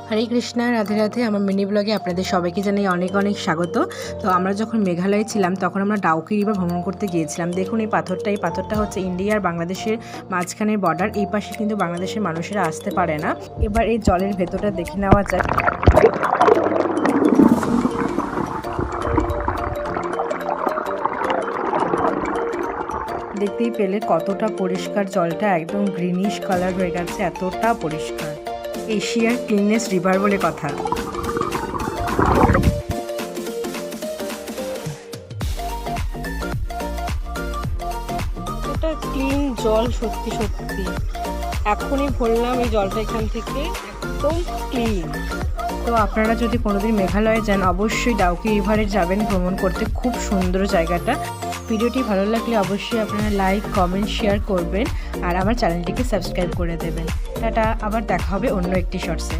হরে কৃষ্ণা, রাধে রাধে। আমার মিনি ব্লগে আপনাদের সবাইকে জানাই অনেক অনেক স্বাগত। তো আমরা যখন মেঘালয়ে ছিলাম তখন আমরা ডাউকি রিভার ভ্রমণ করতে গিয়েছিলাম। দেখুন এই পাথরটা হচ্ছে ইন্ডিয়া আর বাংলাদেশের মাঝখানের বর্ডার। এই পাশে কিন্তু বাংলাদেশের মানুষেরা আসতে পারে না। এবার এই জলের ভেতরটা দেখে নেওয়া যাক। দেখতেই পেলে কতটা পরিষ্কার, জলটা একদম গ্রিনিশ কালার হয়ে গেছে, এতটা পরিষ্কার। এশিয়ার ক্লিনেস্ট রিভার বলে কথা। এটা ক্লিন জল, সত্যি সত্যি। এখনই ভরলাম এই জলটা এখান থেকে, একদম ক্লিন। তো আপনারা যদি কোনোদিন মেঘালয়ে যান অবশ্যই ডাউকি রিভারে যাবেন ভ্রমণ করতে, খুব সুন্দর জায়গাটা। ভিডিওটি ভালো লাগলে অবশ্যই আপনারা লাইক, কমেন্ট, শেয়ার করবেন আর আমার চ্যানেলটিকে সাবস্ক্রাইব করে দেবেন। টাটা, আবার দেখা হবে অন্য একটি শর্টসে।